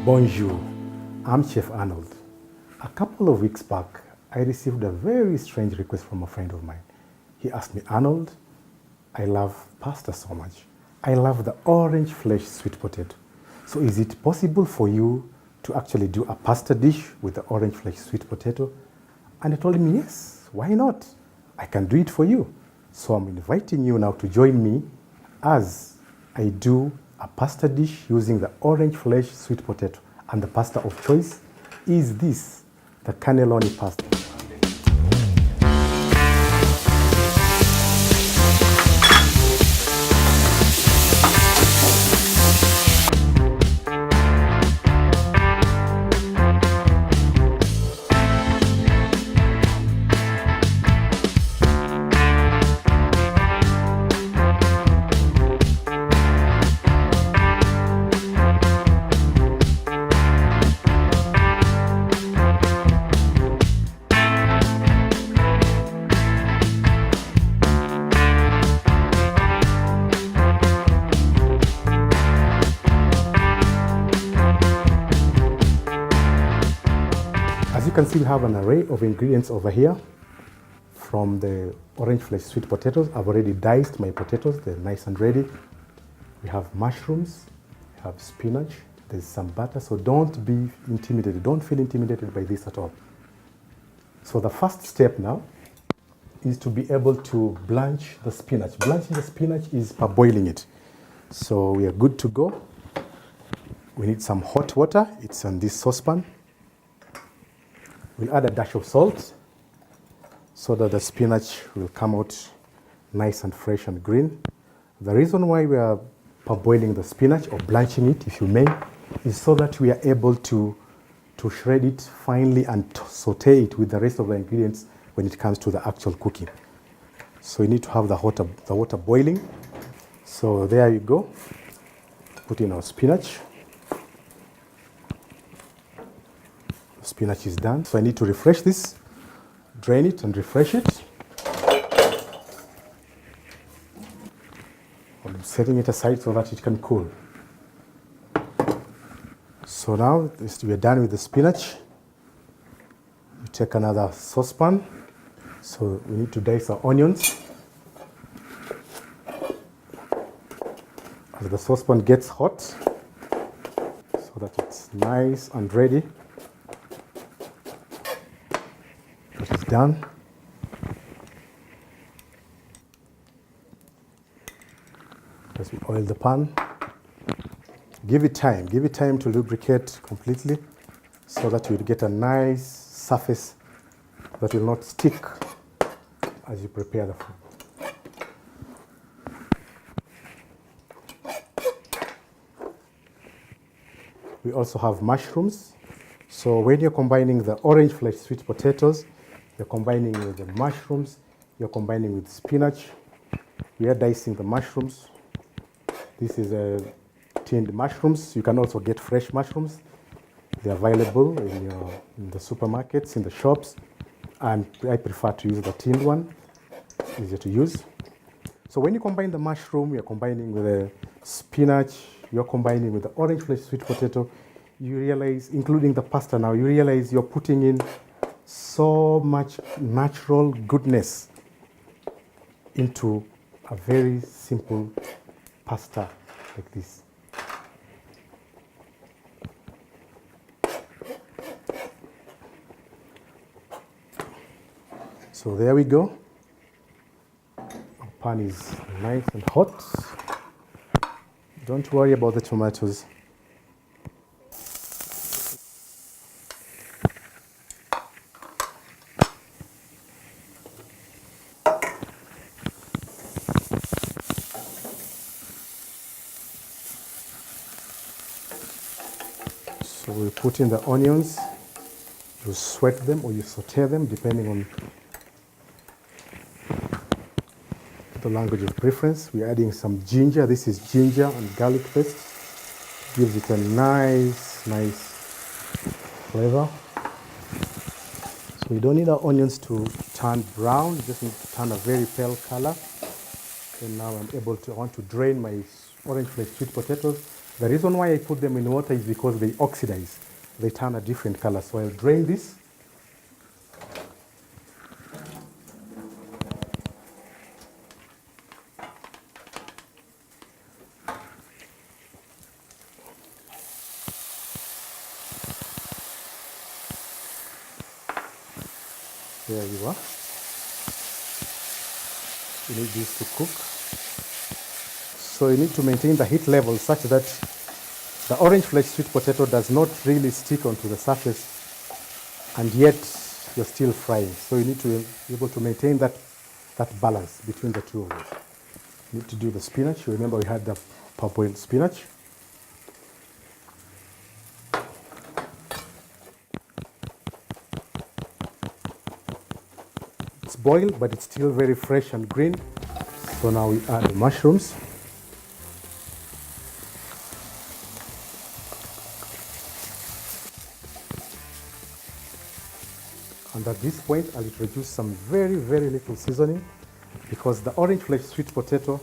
Bonjour, I'm Chef Arnold. A couple of weeks back, I received a very strange request from a friend of mine. He asked me, Arnold, I love pasta so much. I love the orange flesh sweet potato. So is it possible for you to actually do a pasta dish with the orange flesh sweet potato? And he told me, yes, why not? I can do it for you. So I'm inviting you now to join me as I do a pasta dish using the orange flesh sweet potato. And the pasta of choice is this, the cannelloni pasta. As you can see, we have an array of ingredients over here. From the orange flesh sweet potatoes, I've already diced my potatoes, they're nice and ready. We have mushrooms, we have spinach, there's some butter, so don't be intimidated, don't feel intimidated by this at all. So the first step now is to be able to blanch the spinach. Blanching the spinach is parboiling it. So we are good to go. We need some hot water, it's on this saucepan. We'll add a dash of salt so that the spinach will come out nice and fresh and green. The reason why we are parboiling the spinach, or blanching it if you may, is so that we are able to shred it finely and saute it with the rest of the ingredients when it comes to the actual cooking. So you need to have the water boiling. So there you go. Put in our spinach. Spinach is done. So I need to refresh this, drain it and refresh it. I'm setting it aside so that it can cool. So now we are done with the spinach. We take another saucepan. So we need to dice our onions. As the saucepan gets hot, so that it's nice and ready. That is done. As we oil the pan, give it time to lubricate completely so that you'll get a nice surface that will not stick as you prepare the food. We also have mushrooms. So when you're combining the orange flesh sweet potatoes, you're combining with the mushrooms, you're combining with spinach. We are dicing the mushrooms. This is tinned mushrooms. You can also get fresh mushrooms. They're available in the supermarkets, in the shops. And I prefer to use the tinned one, easier to use. So when you combine the mushroom, you're combining with the spinach, you're combining with the orange flesh sweet potato, you realize, including the pasta now, you realize you're putting in so much natural goodness into a very simple pasta like this. So there we go. Our pan is nice and hot. Don't worry about the tomatoes. So we put in the onions, you sweat them or you saute them depending on the language of preference. We're adding some ginger. This is ginger and garlic paste. Gives it a nice flavor. So we don't need our onions to turn brown, you just need to turn a very pale color. And now I want to drain my orange flesh sweet potatoes The reason why I put them in water is because they oxidize. They turn a different color. So I'll drain this. There you are. You need this to cook. So you need to maintain the heat level such that the orange flesh sweet potato does not really stick onto the surface, and yet you're still frying. So you need to be able to maintain that balance between the two of them. You need to do the spinach. You remember we had the parboiled spinach. It's boiled, but it's still very fresh and green. So now we add the mushrooms. And at this point, I'll introduce some very, very little seasoning, because the orange flesh sweet potato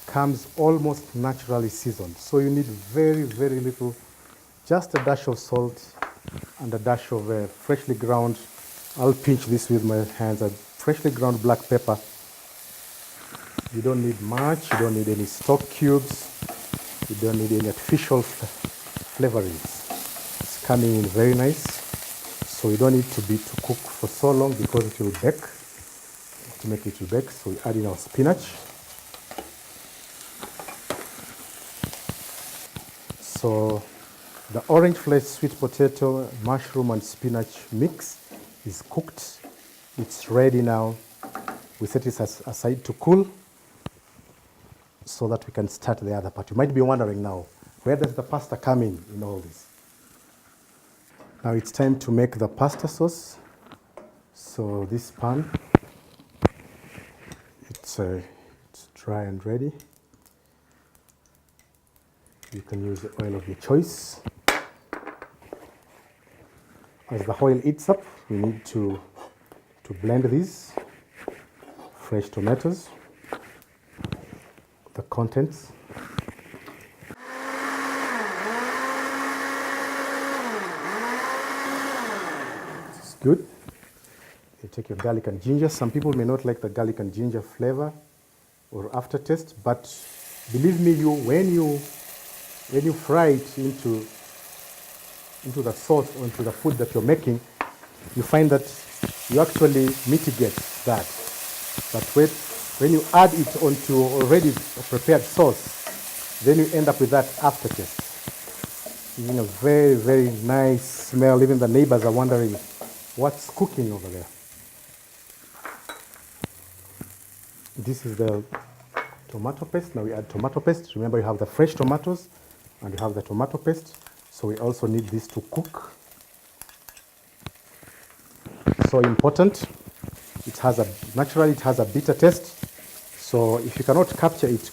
comes almost naturally seasoned. So you need very, very little, just a dash of salt and a dash of freshly ground. I'll pinch this with my hands, a freshly ground black pepper. You don't need much, you don't need any stock cubes, you don't need any artificial flavorings. It's coming in very nice. So you don't need to cook for so long because it will bake. Ultimately it will bake. So we add in our spinach. So the orange flesh sweet potato, mushroom and spinach mix is cooked. It's ready now. We set it aside to cool so that we can start the other part. You might be wondering now, where does the pasta come in all this? Now it's time to make the pasta sauce. So this pan, it's dry and ready. You can use the oil of your choice. As the oil heats up, we need to blend these fresh tomatoes, the contents. Good. You take your garlic and ginger. Some people may not like the garlic and ginger flavor or aftertaste, but believe me, when you fry it into the sauce or into the food that you're making, you find that you actually mitigate that. But when you add it onto already prepared sauce, then you end up with that aftertaste. Giving a very, very nice smell. Even the neighbors are wondering, what's cooking over there? This is the tomato paste. Now we add tomato paste. Remember, you have the fresh tomatoes and you have the tomato paste. So we also need this to cook. So important. Naturally it has a bitter taste. So if you cannot capture it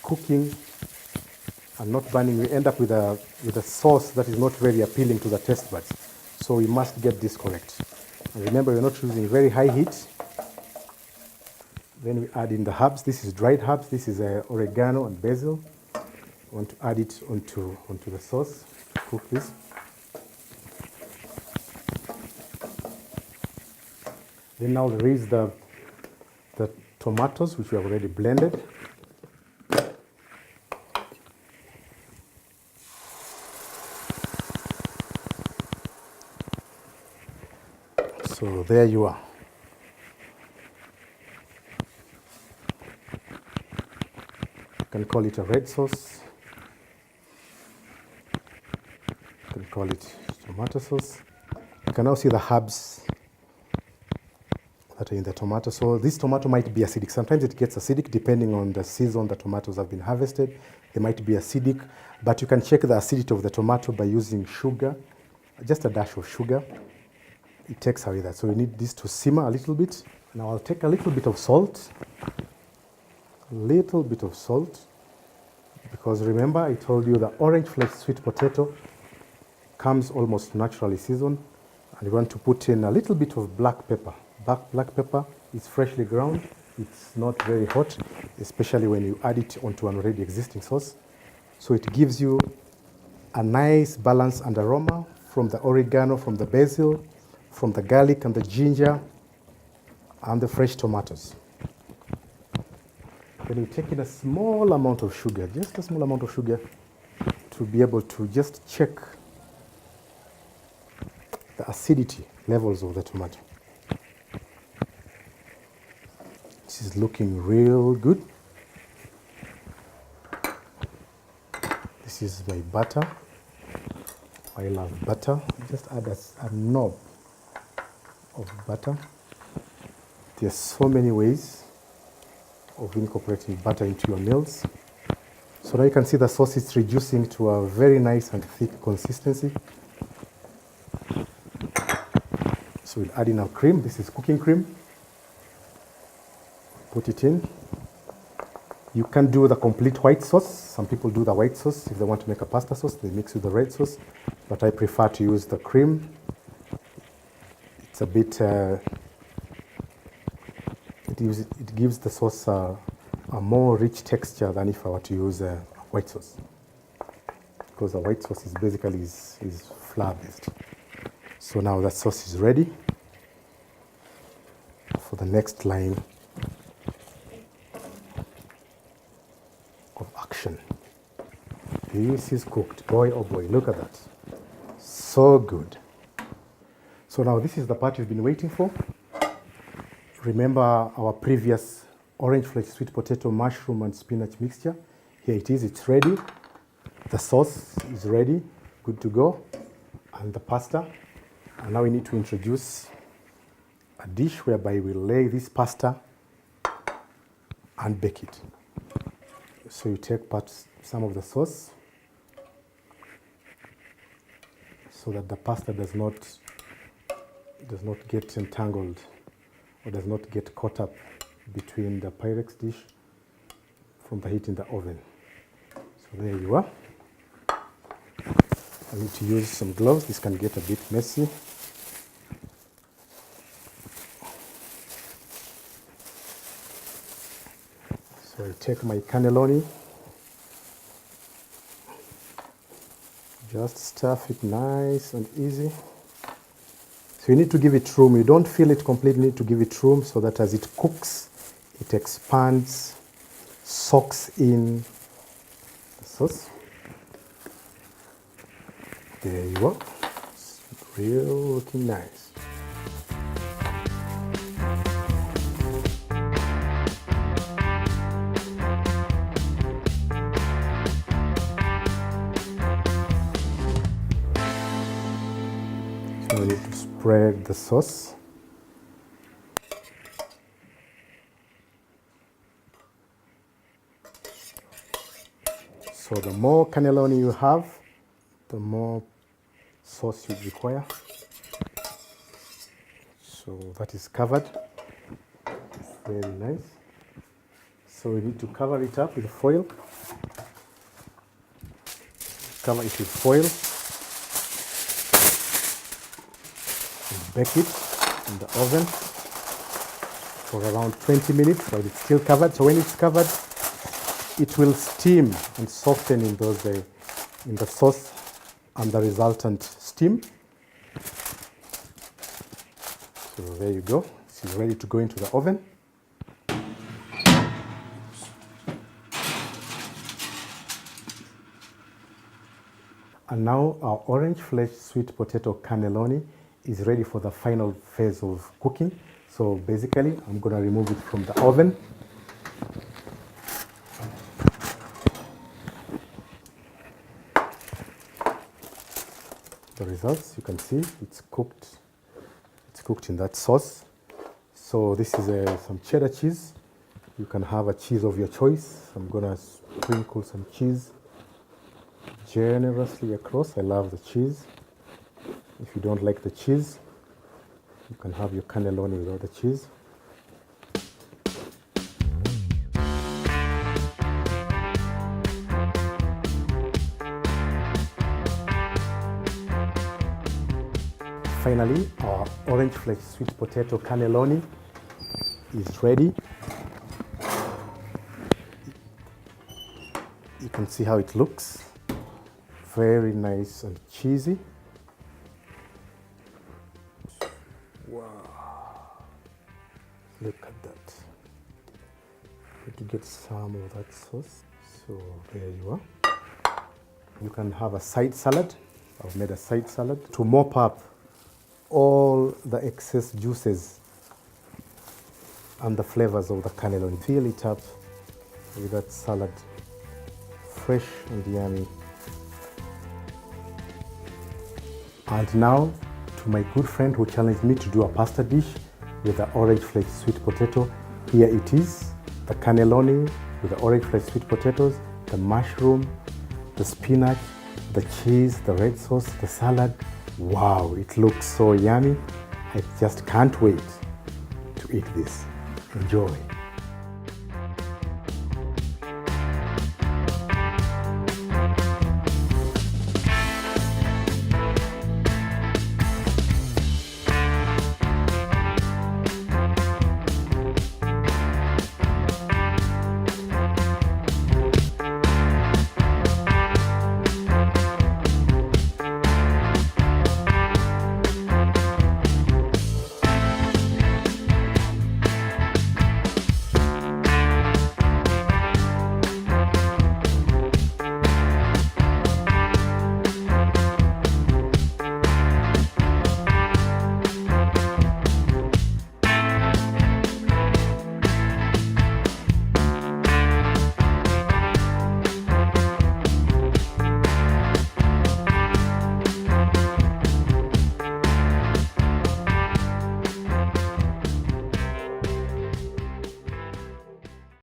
cooking and not burning, we end up with a sauce that is not very appealing to the taste buds. So we must get this correct. And remember, we're not using very high heat. Then we add in the herbs. This is dried herbs. This is oregano and basil. We want to add it onto the sauce to cook this. Then now there is the tomatoes, which we have already blended. So there you are. You can call it a red sauce. You can call it tomato sauce. You can now see the herbs that are in the tomato. So this tomato might be acidic. Sometimes it gets acidic depending on the season the tomatoes have been harvested. They might be acidic, but you can check the acidity of the tomato by using sugar, just a dash of sugar. It takes away that. So we need this to simmer a little bit. Now I'll take a little bit of salt. Because remember, I told you the orange flesh sweet potato comes almost naturally seasoned. And you want to put in a little bit of black pepper. Black pepper is freshly ground. it's not very hot, especially when you add it onto an already existing sauce. So it gives you a nice balance and aroma from the oregano, from the basil, from the garlic and the ginger, and the fresh tomatoes. Then you take in a small amount of sugar, just a small amount of sugar, to be able to just check the acidity levels of the tomato. This is looking real good. This is my butter. I love butter. Just add a knob of butter. There's so many ways of incorporating butter into your meals. So now you can see the sauce is reducing to a very nice and thick consistency. So we'll add in our cream. This is cooking cream. Put it in. You can do the complete white sauce. Some people do the white sauce. If they want to make a pasta sauce, they mix with the red sauce. But I prefer to use the cream. It's a bit, it gives the sauce a more rich texture than if I were to use white sauce. Because the white sauce is basically is flour based. So now that sauce is ready for the next line of action. This is cooked. Boy, oh boy, look at that. So good. So now this is the part you've been waiting for. Remember our previous orange flesh sweet potato, mushroom and spinach mixture. Here it is, it's ready. The sauce is ready, good to go. And the pasta. And now we need to introduce a dish whereby we lay this pasta and bake it. So you take some of the sauce so that the pasta does not get entangled or does not get caught up between the Pyrex dish from the heat in the oven. So there you are. I need to use some gloves. This can get a bit messy. So I take my cannelloni, just stuff it nice and easy. So you need to give it room. You don't fill it completely, you need to give it room so that as it cooks, it expands, soaks in the sauce. There you are. It's real looking nice. So we need to spread the sauce. So the more cannelloni you have, the more sauce you require. So that is covered. Very nice. So we need to cover it up with foil. Cover it with foil. And bake it in the oven for around 20 minutes while it's still covered. So when it's covered, it will steam and soften in the sauce and the resultant steam. So there you go. This is ready to go into the oven. And now our orange flesh sweet potato cannelloni is ready for the final phase of cooking. So basically, I'm going to remove it from the oven. The results, you can see it's cooked in that sauce. So this is some cheddar cheese. You can have a cheese of your choice. I'm gonna sprinkle some cheese generously across. I love the cheese. If you don't like the cheese, you can have your cannelloni without the cheese. Finally, our orange flesh sweet potato cannelloni is ready. can see how it looks. Very nice and cheesy. Wow. Look at that. Need to get some of that sauce. So there you are. You can have a side salad. I've made a side salad to mop up all the excess juices and the flavors of the cannelloni. Fill it up with that salad, fresh and yummy. And now, to my good friend who challenged me to do a pasta dish with the orange flaked sweet potato, here it is, the cannelloni with the orange flaked sweet potatoes, the mushroom, the spinach, the cheese, the red sauce, the salad. Wow, it looks so yummy. I just can't wait to eat this. Enjoy.